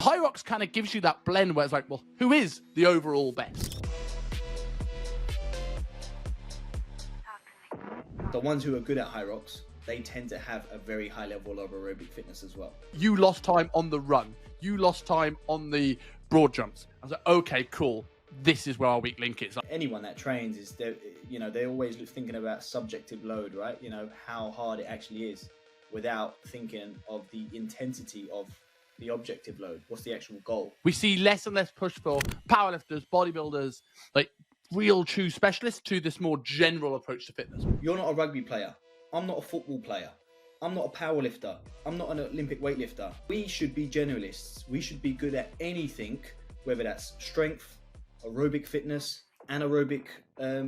Hyrox kind of gives you that blend where it's like, well, who is the overall best? The ones who are good at Hyrox, they tend to have a very high level of aerobic fitness as well. You lost time on the run. You lost time on the broad jumps. I was like, okay, cool. This is where our weak link is. Anyone that trains is, they're always thinking about subjective load, right? How hard it actually is, without thinking of the intensity of the objective load. What's the actual goal? We see less and less push for powerlifters, bodybuilders, like real true specialists, to this more general approach to fitness. You're not a rugby player. I'm not a football player. I'm not a power lifter. I'm not an Olympic weightlifter. We should be generalists. We should be good at anything, whether that's strength, aerobic fitness, anaerobic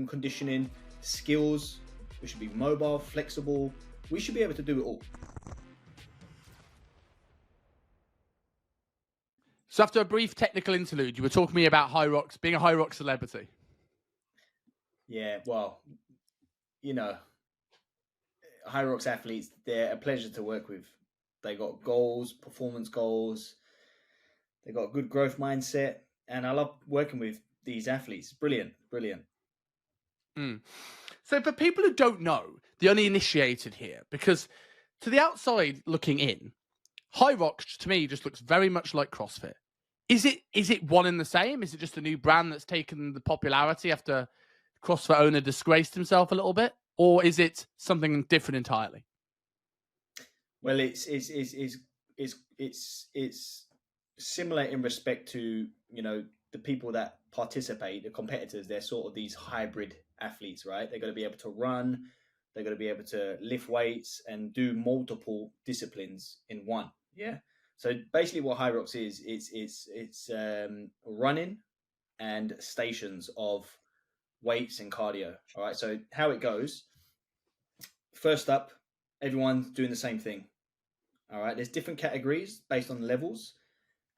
conditioning, skills. We should be mobile, flexible. We should be able to do it all. So after a brief technical interlude, you were talking to me about Hyrox, being a Hyrox celebrity. Yeah, well, Hyrox athletes, they're a pleasure to work with. They got goals, performance goals. They got a good growth mindset. And I love working with these athletes. Brilliant, brilliant. So for people who don't know, the uninitiated here, because to the outside looking in, Hyrox to me just looks very much like CrossFit. Is it one and the same? Is it just a new brand that's taken the popularity after CrossFit owner disgraced himself a little bit? Or is it something different entirely? Well, it's similar in respect to, the people that participate, the competitors. They're sort of these hybrid athletes, right? They're going to be able to run, they're going to be able to lift weights and do multiple disciplines in one. Yeah. So basically what Hyrox is, it's running and stations of weights and cardio. All right. So how it goes, first up, everyone's doing the same thing. All right. There's different categories based on levels.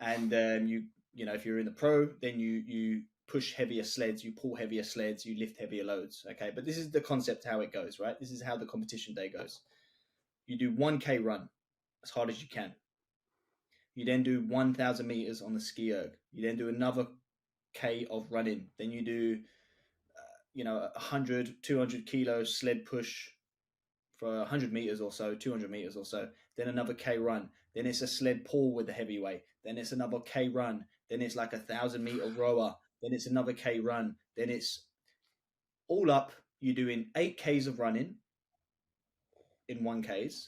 And if you're in the pro, then you push heavier sleds, you pull heavier sleds, you lift heavier loads. Okay. But this is the concept, how it goes, right? This is how the competition day goes. You do 1K run as hard as you can. You then do 1,000 meters on the ski erg. You then do another K of running. Then you do, 100, 200 kilos sled push for 100 meters or so, 200 meters or so. Then another K run. Then it's a sled pull with the heavy weight. Then it's another K run. Then it's like a 1,000-meter rower. Then it's another K run. Then it's all up. You're doing 8 Ks of running in 1Ks.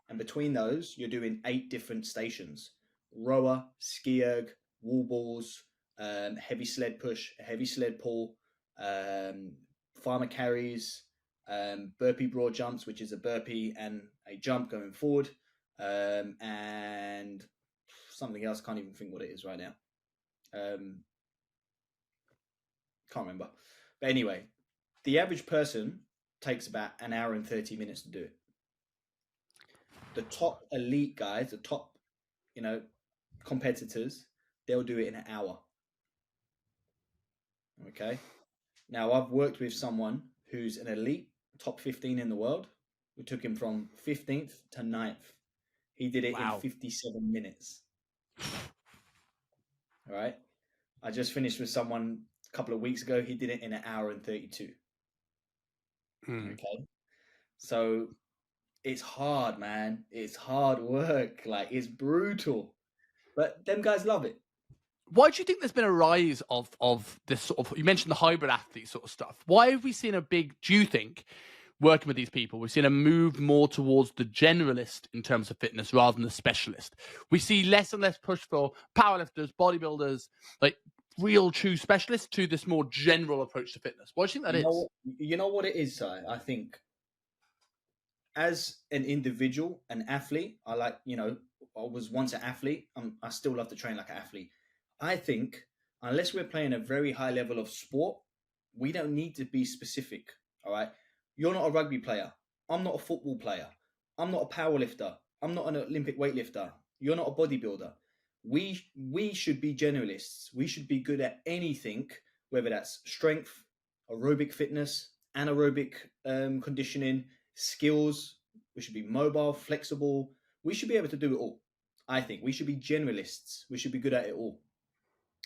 And between those, you're doing 8 different stations. Rower, ski erg, wall balls, heavy sled push, a heavy sled pull, farmer carries, burpee broad jumps, which is a burpee and a jump going forward, and something else. Can't even think what it is right now. Can't remember. But anyway, the average person takes about an hour and 30 minutes to do it. The top elite guys, the top, competitors, they'll do it in an hour. Okay. Now, I've worked with someone who's an elite, top 15 in the world. We took him from 15th to 9th. He did it in 57 minutes. All right. I just finished with someone a couple of weeks ago. He did it in an hour and 32. Okay. So it's hard, man. It's hard work. Like, it's brutal. But them guys love it. Why do you think there's been a rise of this sort of, you mentioned the hybrid athlete sort of stuff. Why have we seen do you think, working with these people, we've seen a move more towards the generalist in terms of fitness rather than the specialist? We see less and less push for powerlifters, bodybuilders, like real true specialists, to this more general approach to fitness. Why do you think that is? You know what it is, Si? I think as an individual, an athlete, I was once an athlete. I still love to train like an athlete. I think unless we're playing a very high level of sport, we don't need to be specific. All right. You're not a rugby player. I'm not a football player. I'm not a power lifter. I'm not an Olympic weightlifter. You're not a bodybuilder. We should be generalists. We should be good at anything, whether that's strength, aerobic fitness, anaerobic conditioning, skills. We should be mobile, flexible. We should be able to do it all. I think we should be generalists. We should be good at it all,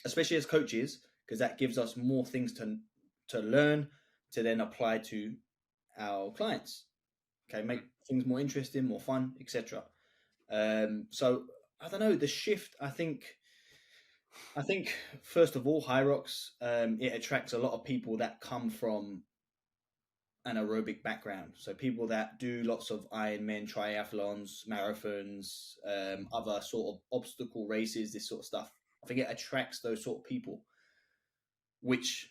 especially as coaches, because that gives us more things to learn to then apply to our clients. Okay, make things more interesting, more fun, etc. So I don't know the shift. I think first of all, Hyrox it attracts a lot of people that come from an aerobic background. So people that do lots of Ironman, triathlons, marathons, other sort of obstacle races, this sort of stuff. I think it attracts those sort of people, which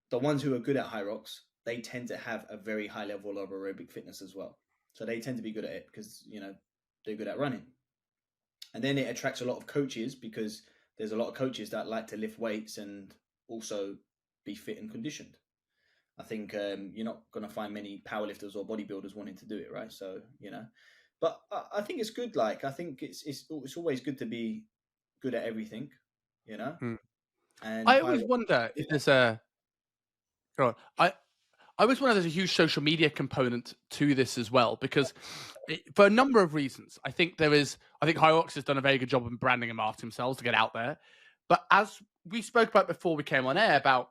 the ones who are good at Hyrox, they tend to have a very high level of aerobic fitness as well. So they tend to be good at it because, they're good at running. And then it attracts a lot of coaches because there's a lot of coaches that like to lift weights and also be fit and conditioned. I think you're not going to find many powerlifters or bodybuilders wanting to do it, right? So but I think it's good. Like I think it's always good to be good at everything, you know. Hmm. And I always wonder if there's a. Go on. I always wonder if there's a huge social media component to this as well, because for a number of reasons, I think Hyrox has done a very good job of branding and marketing themselves to get out there. But as we spoke about before we came on air, about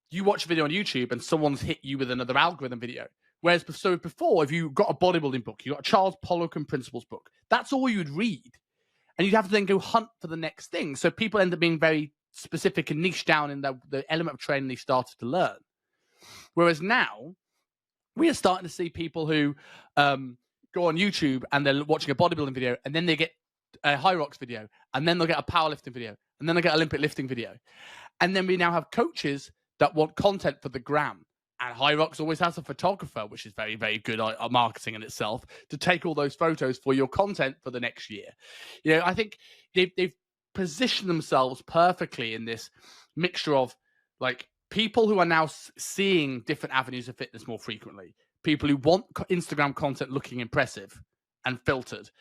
you watch a video on YouTube and someone's hit you with another algorithm video. Whereas before, if you got a bodybuilding book, you got a Charles Poliquin Principles book, that's all you'd read. And you'd have to then go hunt for the next thing. So people end up being very specific and niche down in the element of training they started to learn. Whereas now, we are starting to see people who go on YouTube and they're watching a bodybuilding video, and then they get a Hyrox video, and then they'll get a powerlifting video, and then they'll get an Olympic lifting video. And then we now have coaches that want content for the gram. And Hyrox always has a photographer, which is very, very good at marketing in itself, to take all those photos for your content for the next year. I think they've positioned themselves perfectly in this mixture of like people who are now seeing different avenues of fitness more frequently, people who want Instagram content looking impressive and filtered.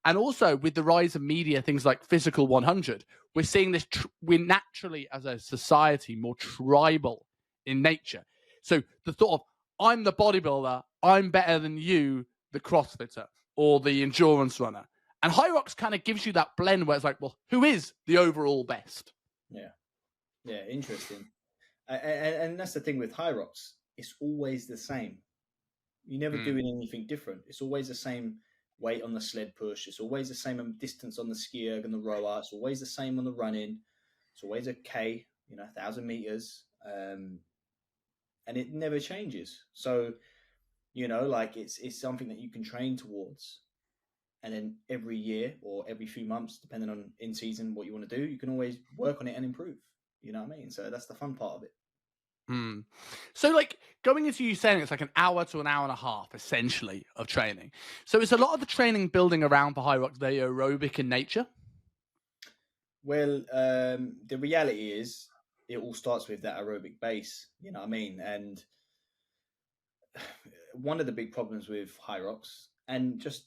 And also with the rise of media, things like Physical 100, we're seeing this, we're naturally as a society more tribal in nature. So the thought of, I'm the bodybuilder, I'm better than you, the crossfitter or the endurance runner. And Hyrox kind of gives you that blend where it's like, well, who is the overall best? Yeah, interesting. And that's the thing with Hyrox. It's always the same. You're never doing anything different. It's always the same weight on the sled push. It's always the same distance on the ski erg and the rower. It's always the same on the running. It's always a K, 1,000 meters. And it never changes. So, like it's something that you can train towards. And then every year or every few months, depending on in season what you want to do, you can always work on it and improve. You know what I mean? So that's the fun part of it. So like going into you saying it's like an hour to an hour and a half essentially of training. So is a lot of the training building around for Hyrox very aerobic in nature? Well, the reality is it all starts with that aerobic base. You know what I mean? And one of the big problems with Hyrox and just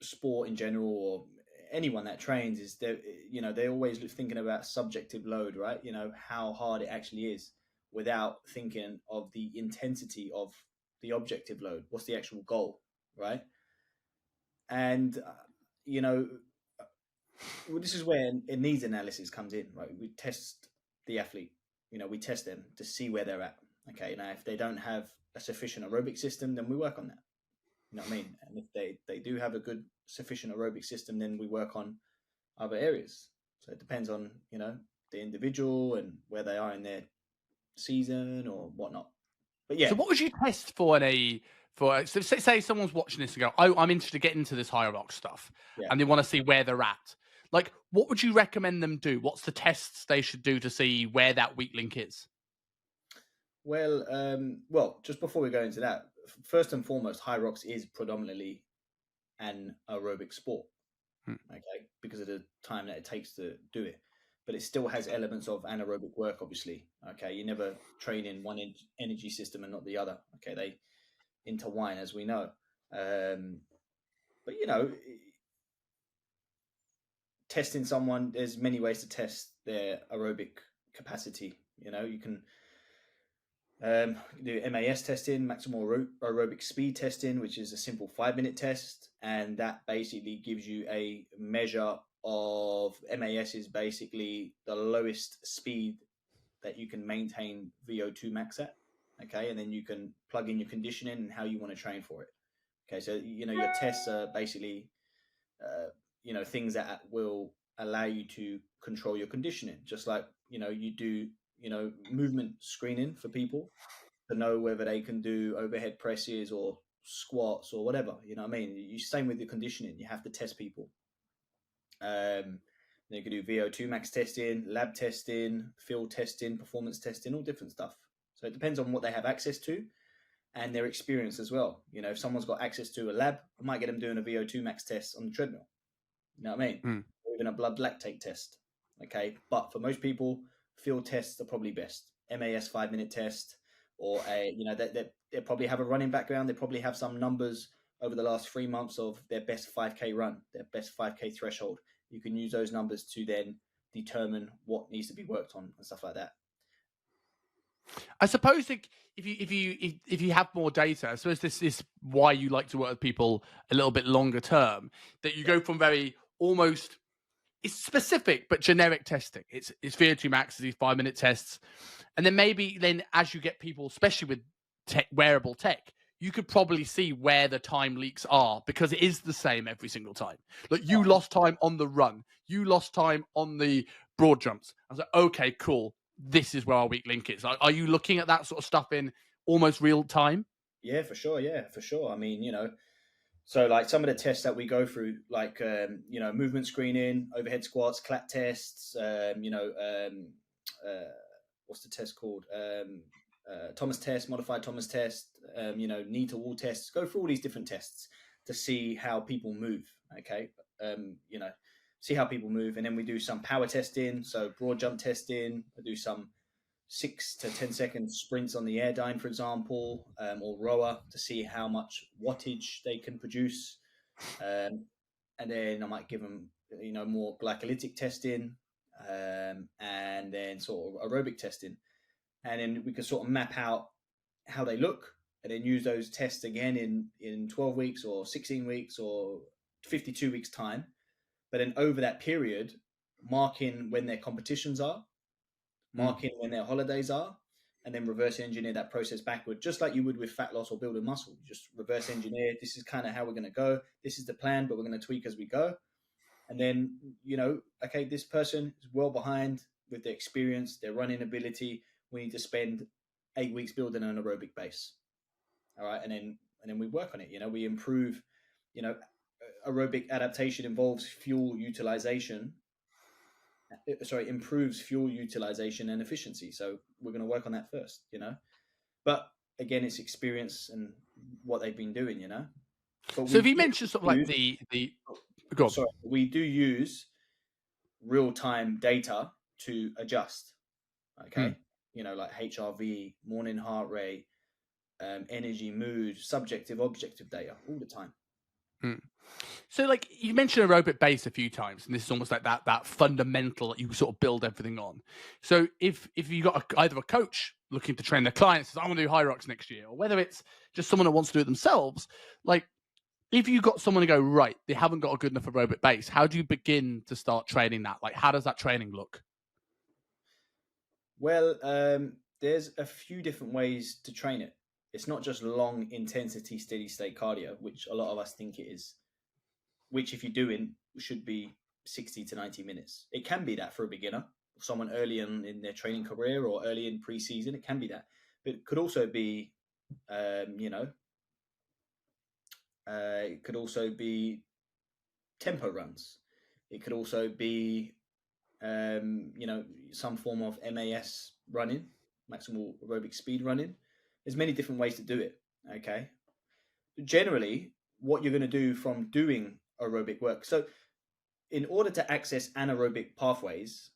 sport in general or anyone that trains is they're always thinking about subjective load, right? How hard it actually is without thinking of the intensity of the objective load. What's the actual goal, right? And this is where a needs analysis comes in, right? We test the athlete, we test them to see where they're at. Okay, now if they don't have a sufficient aerobic system, then we work on that. You know what I mean? And if they do have a good, sufficient aerobic system, then we work on other areas. So it depends on, the individual and where they are in their season or whatnot. But yeah. So what would you test so say someone's watching this and go, oh, I'm interested to get into this Hyrox stuff, and they want to see where they're at. Like, what would you recommend them do? What's the tests they should do to see where that weak link is? Well, just before we go into that, first and foremost, Hyrox is predominantly an aerobic sport, okay, because of the time that it takes to do it. But it still has elements of anaerobic work, obviously. Okay, you never train in one energy system and not the other. Okay, they intertwine, as we know. But testing someone, there's many ways to test their aerobic capacity. You can do MAS testing, maximal aerobic speed testing, which is a simple 5-minute test, and that basically gives you a measure of MAS is basically the lowest speed that you can maintain VO2 max at. Okay, and then you can plug in your conditioning and how you want to train for it. Okay, so your tests are basically things that will allow you to control your conditioning, just like you do movement screening for people to know whether they can do overhead presses or squats or whatever. You know what I mean? You same with the conditioning. You have to test people. You can do VO2 max testing, lab testing, field testing, performance testing, all different stuff. So it depends on what they have access to and their experience as well. If someone's got access to a lab, I might get them doing a VO2 max test on the treadmill. You know what I mean? Or even a blood lactate test. Okay. But for most people, field tests are probably best. MAS 5-minute test, or they probably have a running background. They probably have some numbers over the last 3 months of their best 5K run, their best 5K threshold. You can use those numbers to then determine what needs to be worked on and stuff like that. I suppose if you have more data, I suppose this is why you like to work with people a little bit longer term, that you go from very almost, it's specific but generic testing. It's VO2 max, these 5-minute tests, and then maybe as you get people, especially with wearable tech, you could probably see where the time leaks are, because it is the same every single time. Like, you lost time on the run, you lost time on the broad jumps. I was like, okay, cool. This is where our weak link is. Are you looking at that sort of stuff in almost real time? Yeah, for sure. I mean, so like some of the tests that we go through, like movement screening, overhead squats, clap tests, what's the test called? Thomas test, modified Thomas test, knee to wall tests. Go through all these different tests to see how people move. Okay, see how people move, and then we do some power testing, so broad jump testing. I do some 6 to 10 second sprints on the Airdyne, for example, or rower, to see how much wattage they can produce. And then I might give them, more glycolytic testing, and then sort of aerobic testing. And then we can sort of map out how they look, and then use those tests again in 12 weeks or 16 weeks or 52 weeks time. But then over that period, marking when their competitions are, marking when their holidays are, and then reverse engineer that process backward, just like you would with fat loss or building muscle. Just reverse engineer. This is kind of how we're going to go. This is the plan, but we're going to tweak as we go. And then, okay, this person is well behind with their experience, their running ability. We need to spend 8 weeks building an aerobic base. All right. And then we work on it. We improve, aerobic adaptation involves fuel utilization. Improves fuel utilization and efficiency. So we're going to work on that first, But again, it's experience and what they've been doing, But so if you mentioned sort of like the go on. Sorry, we do use real-time data to adjust. Okay, like HRV, morning heart rate, energy, mood, subjective, objective data all the time. So, like, you mentioned aerobic base a few times, and this is almost like that fundamental that you sort of build everything on. So if you got either a coach looking to train their clients, says, I want to do Hyrox next year, or whether it's just someone that wants to do it themselves, like, if you got someone to go, right, they haven't got a good enough aerobic base, how do you begin to start training that? Like, how does that training look? Well, there's a few different ways to train it. It's not just long intensity, steady state cardio, which a lot of us think it is, which if you're doing should be 60 to 90 minutes. It can be that for a beginner, someone early in their training career or early in pre-season, it can be that. But it could also be, it could also be tempo runs. It could also be, some form of MAS running, maximal aerobic speed running. There's many different ways to do it. Okay. Generally, what you're going to do from doing aerobic work. So in order to access anaerobic pathways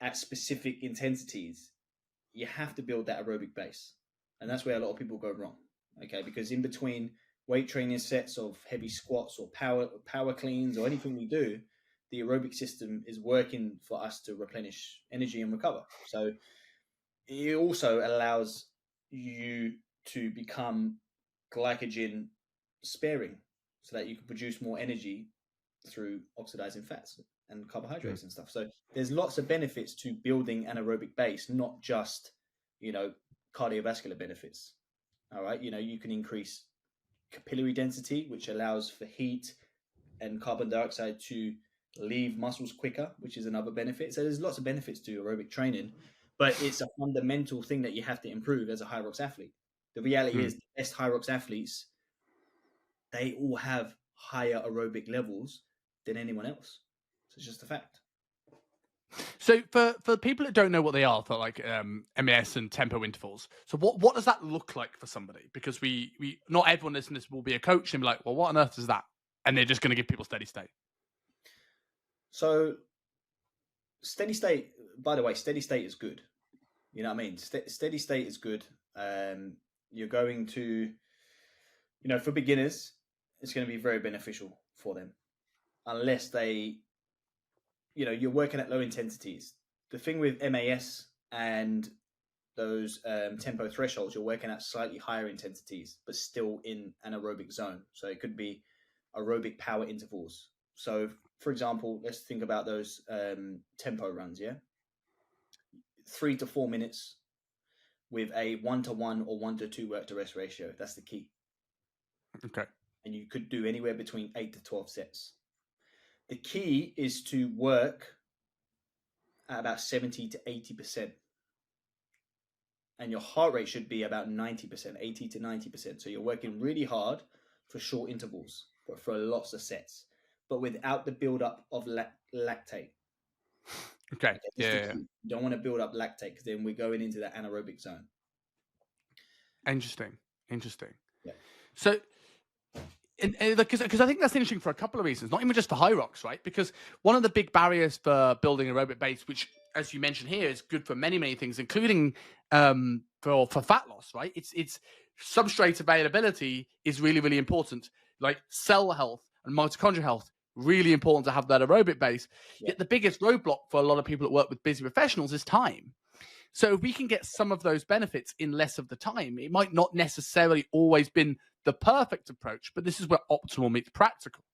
at specific intensities, you have to build that aerobic base. And that's where a lot of people go wrong. Okay. Because in between weight training sets of heavy squats or power cleans or anything we do, the aerobic system is working for us to replenish energy and recover. So it also allows you to become glycogen sparing so that you can produce more energy through oxidizing fats. and carbohydrates and stuff. So there's lots of benefits to building an aerobic base, not just, cardiovascular benefits. All right. You can increase capillary density, which allows for heat and carbon dioxide to leave muscles quicker, which is another benefit. So there's lots of benefits to aerobic training, but it's a fundamental thing that you have to improve as a Hyrox athlete. The reality is the best Hyrox athletes, they all have higher aerobic levels than anyone else. So it's just a fact. So for people that don't know what they are, for like MAS and tempo intervals, so what does that look like for somebody? Because we not everyone listening to this will be a coach and be like, well, what on earth is that? And they're just going to give people steady state. So steady state, by the way, steady state is good. You know what I mean? Steady state is good. You're going to, for beginners, it's going to be very beneficial for them, unless they, you're working at low intensities. The thing with MAS and those tempo thresholds, you're working at slightly higher intensities, but still in an aerobic zone. So it could be aerobic power intervals. So, for example, let's think about those tempo runs, yeah? 3 to 4 minutes with a 1-to-1 or 1-to-2 work to rest ratio. That's the key. Okay. And you could do anywhere between 8 to 12 sets. The key is to work at about 70 to 80%. And your heart rate should be about 90%, 80 to 90%. So you're working really hard for short intervals, but for lots of sets, but without the buildup of lactate. Okay. Yeah. You don't want to build up lactate, because then we're going into that anaerobic zone. Interesting. Yeah. So, because I think that's interesting for a couple of reasons, not even just for Hyrox, right? Because one of the big barriers for building aerobic base, which, as you mentioned here, is good for many things, including for fat loss, right? It's substrate availability is really important. Like cell health and mitochondrial health, really important to have that aerobic base. Yeah. Yet the biggest roadblock for a lot of people that work with busy professionals is time. So if we can get some of those benefits in less of the time, it might not necessarily always been the perfect approach, but this is where optimal meets practical.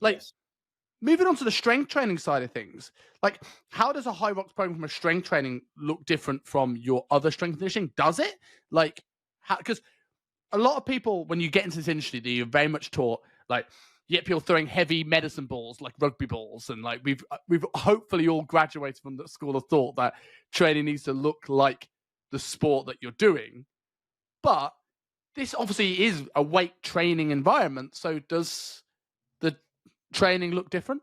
Like, yes. Moving on to the strength training side of things, like how does a Hyrox program from a strength training look different from your other strength conditioning? Does it? Like, because a lot of people, when you get into this industry, you're very much taught, like, you get people throwing heavy medicine balls like rugby balls, and like we've hopefully all graduated from the school of thought that training needs to look like the sport that you're doing. But this obviously is a weight training environment. So does the training look different?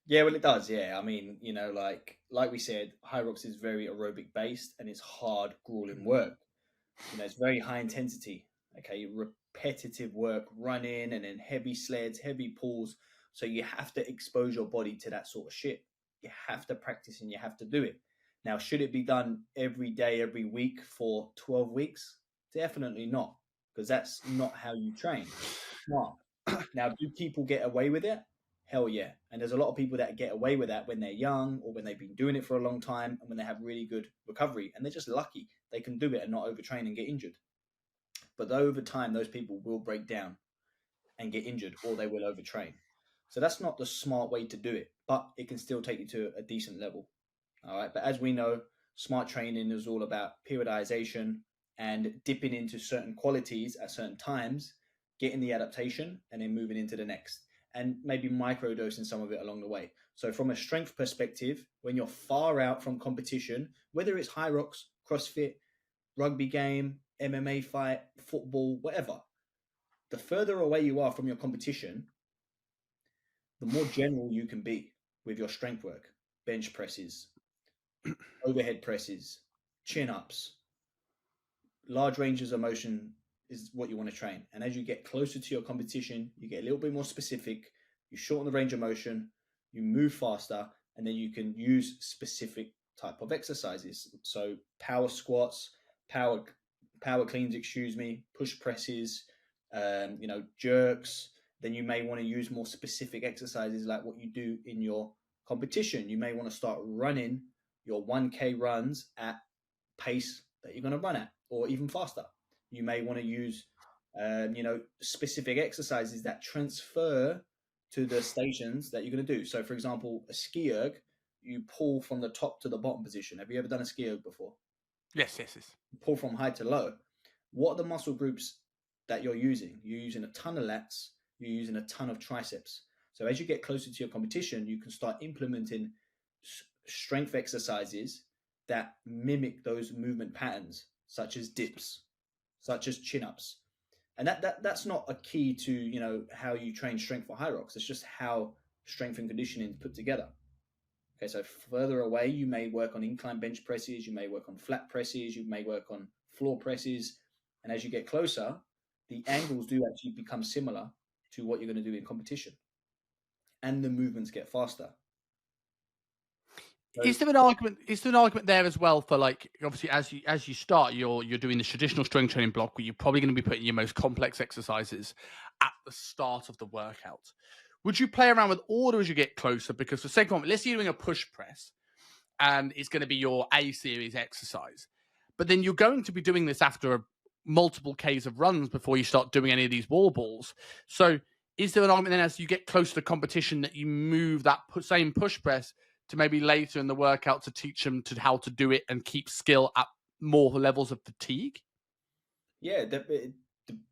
Yeah, well, it does. Yeah, I mean, like we said, Hyrox is very aerobic based, and it's hard, grueling work. It's very high intensity. Okay, repetitive work, running, and then heavy sleds, heavy pulls. So you have to expose your body to that sort of shit. You have to practice and you have to do it. Now, should it be done every day, every week for 12 weeks? Definitely not, because that's not how you train. Smart. Now, do people get away with it? Hell yeah. And there's a lot of people that get away with that when they're young, or when they've been doing it for a long time, and when they have really good recovery, and they're just lucky they can do it and not overtrain and get injured. But over time, those people will break down and get injured, or they will overtrain. So that's not the smart way to do it, but it can still take you to a decent level. All right. But as we know, smart training is all about periodization and dipping into certain qualities at certain times, getting the adaptation, and then moving into the next, and maybe microdosing some of it along the way. So from a strength perspective, when you're far out from competition, whether it's Hyrox, CrossFit, rugby game, MMA fight, football, whatever, the further away you are from your competition, the more general you can be with your strength work. Bench presses, overhead presses, chin-ups, large ranges of motion is what you want to train. And as you get closer to your competition, you get a little bit more specific, you shorten the range of motion, you move faster, and then you can use specific type of exercises. So power squats, power cleans, push presses, jerks. Then you may want to use more specific exercises like what you do in your competition. You may want to start running your 1K runs at pace that you're going to run at, or even faster. You may want to use, specific exercises that transfer to the stations that you're going to do. So, for example, a ski erg, you pull from the top to the bottom position. Have you ever done a ski erg before? Yes. Pull from high to low. What are the muscle groups that you're using? You're using a ton of lats, you're using a ton of triceps. So as you get closer to your competition, you can start implementing strength exercises that mimic those movement patterns, such as dips, such as chin-ups. And that's not a key to, how you train strength for Hyrox. It's just how strength and conditioning is put together. Okay, so further away, you may work on incline bench presses, you may work on flat presses, you may work on floor presses. And as you get closer, the angles do actually become similar to what you're going to do in competition. And the movements get faster. So, Is there an argument? Is there an argument there as well for, like, obviously as you start, you're doing the traditional strength training block where you're probably going to be putting your most complex exercises at the start of the workout. Would you play around with order as you get closer? Because for second, let's say you're doing a push press, and it's going to be your A series exercise, but then you're going to be doing this after multiple Ks of runs before you start doing any of these wall balls. So is there an argument then as you get close to the competition that you move that same push press to maybe later in the workout to teach them to how to do it and keep skill at more levels of fatigue? Yeah,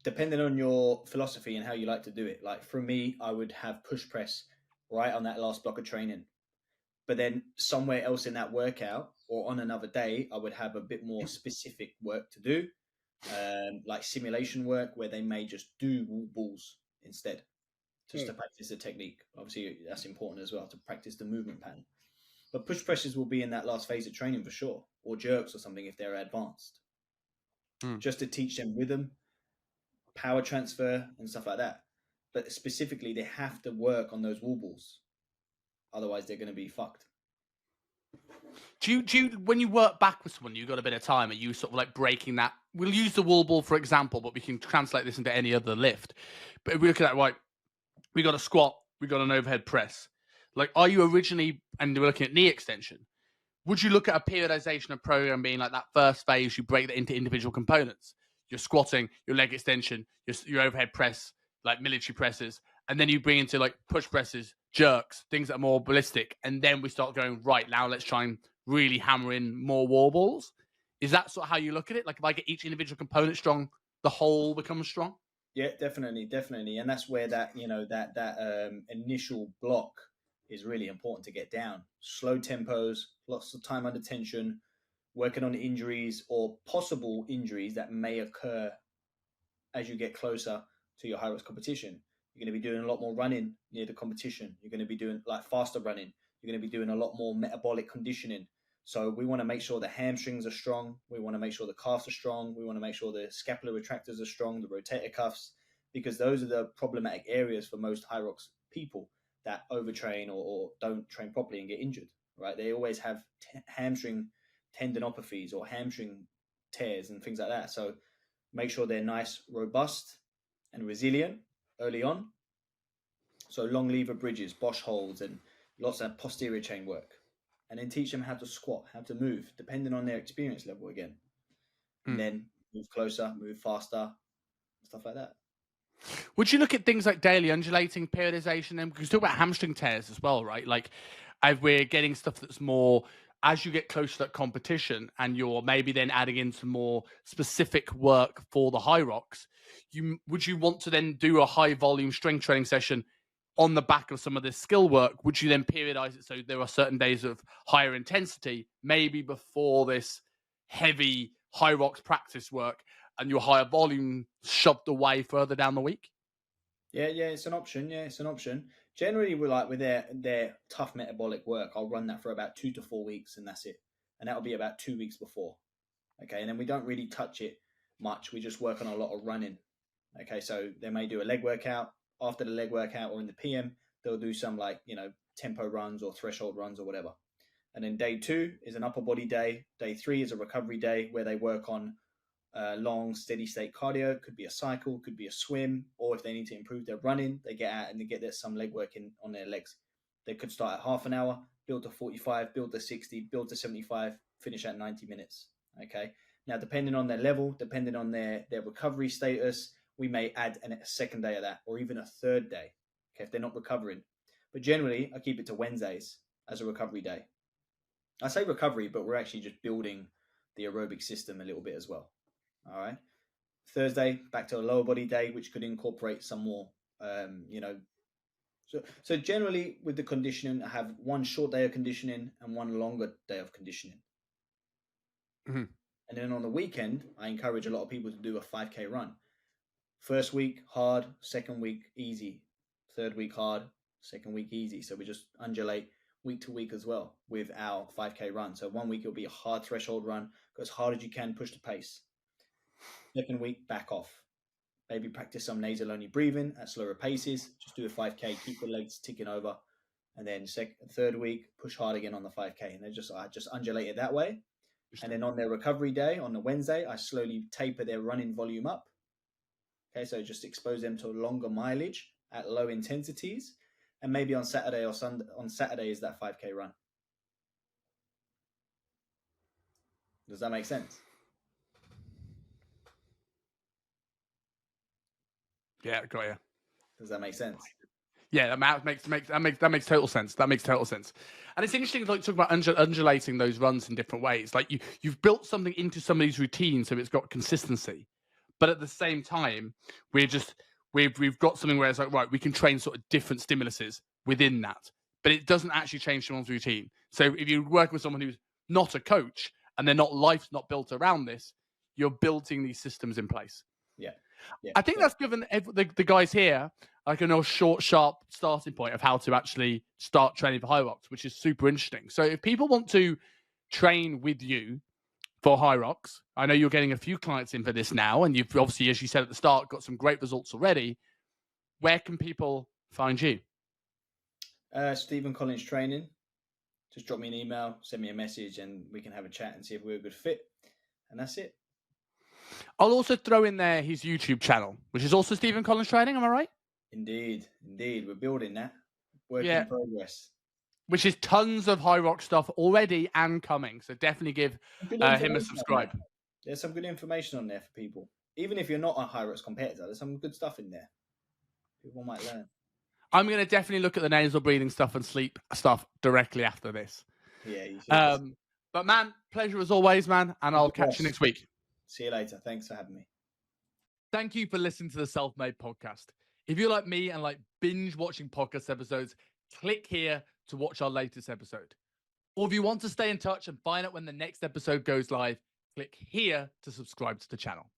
depending on your philosophy and how you like to do it. Like for me, I would have push press right on that last block of training. But then somewhere else in that workout or on another day, I would have a bit more specific work to do, like simulation work where they may just do wall balls instead, just to practice the technique. Obviously, that's important as well, to practice the movement pattern. But push presses will be in that last phase of training for sure, or jerks or something if they're advanced, just to teach them rhythm, power transfer, and stuff like that. But specifically, they have to work on those wall balls. Otherwise, they're going to be fucked. Do you when you work back with someone, you've got a bit of time, are you sort of like breaking that? We'll use the wall ball for example, but we can translate this into any other lift. But if we look at that, right, we got a squat, we got an overhead press. Like, are you originally, and we're looking at knee extension, would you look at a periodization of program being like that first phase, you break that into individual components? You're squatting, your leg extension, your overhead press, like military presses, and then you bring into like push presses, jerks, things that are more ballistic, and then we start going, right, now let's try and really hammer in more wall balls. Is that sort of how you look at it? Like, if I get each individual component strong, the whole becomes strong? Yeah, definitely, and that's where that initial block is really important to get down. Slow tempos, lots of time under tension, working on injuries or possible injuries that may occur as you get closer to your Hyrox competition. You're going to be doing a lot more running near the competition. You're going to be doing like faster running. You're going to be doing a lot more metabolic conditioning. So we want to make sure the hamstrings are strong. We want to make sure the calves are strong. We want to make sure the scapular retractors are strong, the rotator cuffs, because those are the problematic areas for most Hyrox people that overtrain or don't train properly and get injured, right? They always have hamstring tendinopathies or hamstring tears and things like that. So make sure they're nice, robust, and resilient early on. So long lever bridges, Bosch holds, and lots of posterior chain work. And then teach them how to squat, how to move, depending on their experience level again. And then move closer, move faster, stuff like that. Would you look at things like daily undulating periodization? And because talk about hamstring tears as well, right? Like, if we're getting stuff that's more as you get close to that competition, and you're maybe then adding in some more specific work for the Hyrox, would you want to then do a high volume strength training session on the back of some of this skill work? Would you then periodize it so there are certain days of higher intensity, maybe before this heavy Hyrox practice work, and your higher volume shoved away further down the week? Yeah, it's an option. Yeah, it's an option. Generally, we're like with their tough metabolic work, I'll run that for about 2 to 4 weeks, and that's it. And that'll be about 2 weeks before. Okay, and then we don't really touch it much. We just work on a lot of running. Okay, so they may do a leg workout. After the leg workout or in the PM, they'll do some like, tempo runs or threshold runs or whatever. And then day 2 is an upper body day. Day 3 is a recovery day where they work on long, steady state cardio. Could be a cycle, could be a swim, or if they need to improve their running, they get out and they get some leg work in on their legs. They could start at half an hour, build to 45, build to 60, build to 75, finish at 90 minutes. Okay. Now, depending on their level, depending on their recovery status, we may add a second day of that or even a third day. Okay, if they're not recovering. But generally, I keep it to Wednesdays as a recovery day. I say recovery, but we're actually just building the aerobic system a little bit as well. All right. Thursday, back to a lower body day, which could incorporate some more, So generally with the conditioning, I have one short day of conditioning and one longer day of conditioning. Mm-hmm. And then on the weekend, I encourage a lot of people to do a 5K run. First week, hard. Second week, easy. Third week, hard. Second week, easy. So we just undulate week to week as well with our 5K run. So 1 week, it'll be a hard threshold run. Go as hard as you can, push the pace. Second week, back off. Maybe practice some nasal only breathing at slower paces. Just do a 5K, keep the legs ticking over. And then third week, push hard again on the 5K. And I just undulate it that way. And then on their recovery day, on the Wednesday, I slowly taper their running volume up. Okay, so just expose them to longer mileage at low intensities. And maybe on Saturday or Sunday, on Saturday is that 5K run. Does that make sense? Yeah, got you. Does that make sense? Yeah, that makes total sense. That makes total sense. And it's interesting, like, talk about undulating those runs in different ways. Like you've built something into somebody's routine, so it's got consistency. But at the same time, we've got something where it's like, right, we can train sort of different stimuluses within that, but it doesn't actually change someone's routine. So if you work with someone who's not a coach and life's not built around this, you're building these systems in place. Yeah. I think that's given the guys here like a short, sharp starting point of how to actually start training for Hyrox, which is super interesting. So if people want to train with you for Hyrox, I know you're getting a few clients in for this now, and you've obviously, as you said at the start, got some great results already. Where can people find you? Stephen Collins Training. Just drop me an email, send me a message, and we can have a chat and see if we're a good fit. And that's it. I'll also throw in there his YouTube channel, which is also Stephen Collins Training. Am I right? Indeed. We're building that. Work in progress. Which is tons of Hyrox stuff already and coming. So definitely give him a subscribe. There's some good information on there for people. Even if you're not a Hyrox competitor, there's some good stuff in there. People might learn. I'm going to definitely look at the nasal breathing stuff and sleep stuff directly after this. Yeah, you should. But man, pleasure as always, man. And I'll catch you next week. See you later. Thanks for having me. Thank you for listening to the Self-Made Podcast. If you're like me and like binge watching podcast episodes, click here to watch our latest episode. Or if you want to stay in touch and find out when the next episode goes live, click here to subscribe to the channel.